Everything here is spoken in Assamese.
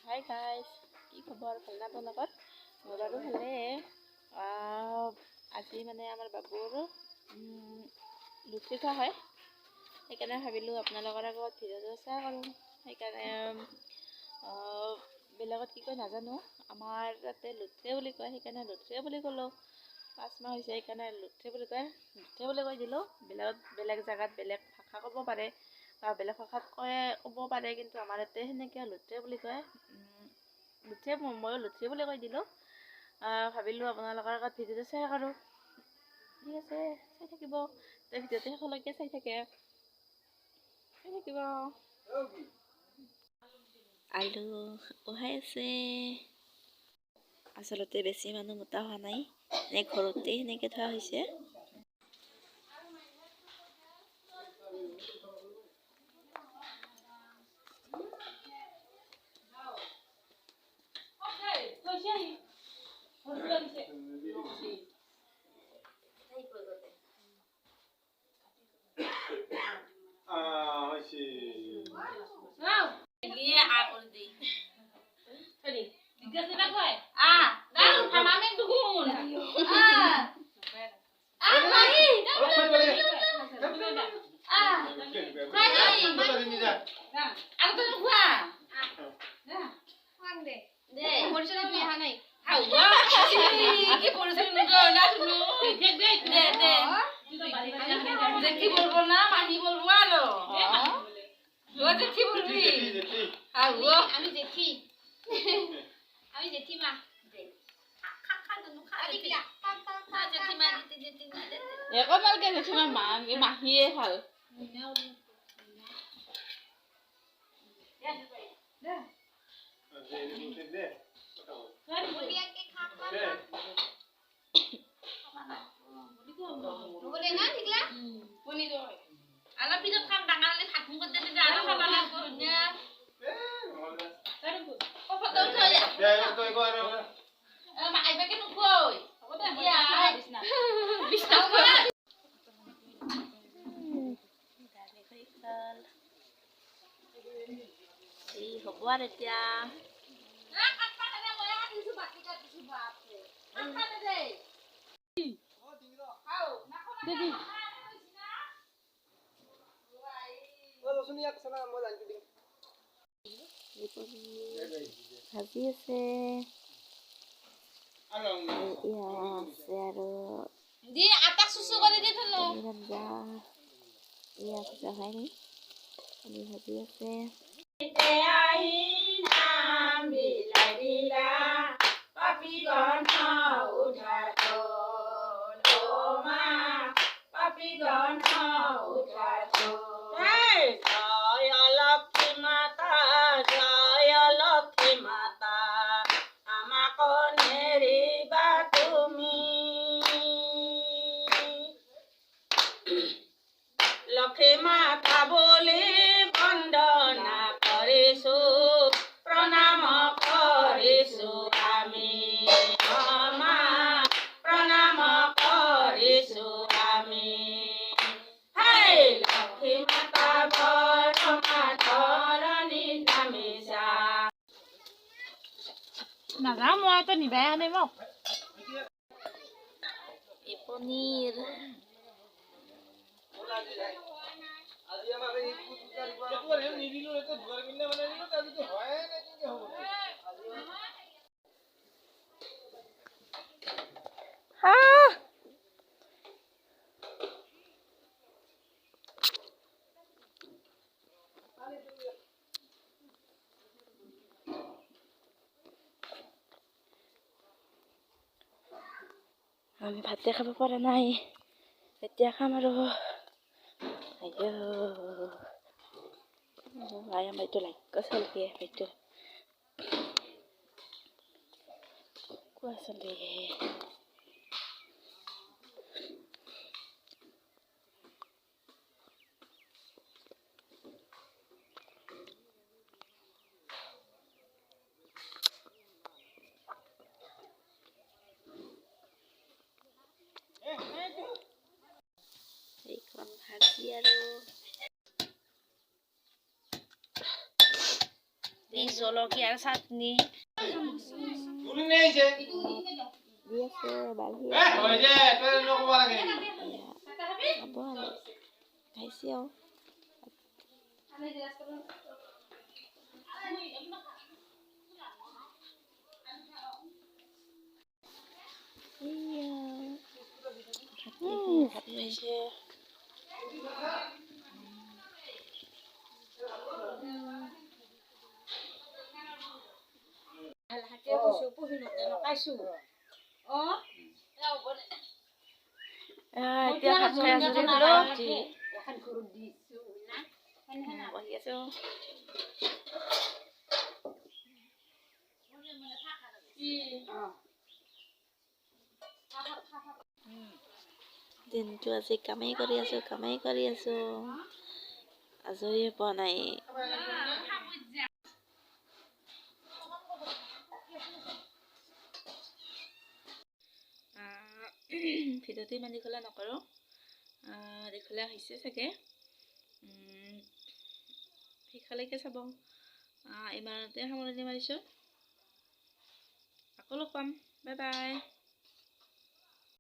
হাই গাইজ, কি খবৰ? ভালনে আপোনালোকৰ? মোৰ বাৰু ভালেই। আজি মানে আমাৰ বাবুৰ লুচি খোৱা হয়, সেইকাৰণে ভাবিলোঁ আপোনালোকৰ আগত ভিডিঅ'টো শ্বেয়াৰ কৰোঁ। সেইকাৰণে বেলেগত কি কয় নাজানো, আমাৰ তাতে লুথে বুলি কয়, সেইকাৰণে লুথে বুলি ক'লোঁ। 5 মাহ হৈছে সেইকাৰণে লুথে বুলি কয়, লুথে বুলি কৈ দিলোঁ। বেলেগ জেগাত বেলেগ ভাষা ক'ব পাৰে বা বেলেগ ভাষাত ক'ব পাৰে, কিন্তু আমাৰ ইয়াতে সেনেকৈ লুথে বুলি কয়। লুথে, ময়ো লুথে বুলি কৈ দিলোঁ। ভাবিলোঁ আপোনালোকৰ আগত ভিডিঅ'টো শ্বেয়াৰ কৰোঁ। ঠিক আছে, চাই থাকিব। ভিডিঅ'টো শেষলৈকে চাই থাকিব। আলু উহাই আছে। আচলতে বেছি মানুহ মতা হোৱা নাই, এনে ঘৰতে সেনেকৈ থোৱা হৈছে। মাহিয়ে ভাল অলপ পিছত খাম। ডাঙৰলে থাকো করতে দিতে আরো খাবা লাগবো না। ফটো উঠাই তো এবার আইবা কেন কই দিয়া বিছনা বিছনা এই হ'ব আর এতিয়া ভাজি আছে আৰু আটা চুচু কৰি দি থলো ভজা হয়নি ভাজি আছে। লক্ষ্মী মাতা বুলি বন্দনা কৰিছো, প্ৰণাম কৰিছো আমি মা, প্ৰণাম কৰিছো আমি। হেই লক্ষ্মী মাতা বৰমা ধৰণী নামিছা। নাযাওঁ মই, তো নিবাই আনে মোক এই পনীৰ আমি ভাতে খাব পৰা নাই, এতিয়া খাম আৰু। ayam itu like kesel dia itu kuasa deh. Iklan hadiah lo. Riso জলকীয়াৰ চাটনি দি আছে বাঢ়ি খাব আৰু খাইছে আৰু ভাত খাইছে এতিয়া ভাত খাই আছো বহি আছো দিনটো আজি কামেই কৰি আছো আজৰি পোৱা নাই ভিডিঅ'টো ইমান দীঘলীয়া নকৰোঁ দীঘলীয়া হৈছে চাগে শেষলৈকে চাব ইমানতে সামৰণি মাৰিছোঁ আকৌ লগ পাম বাই বাই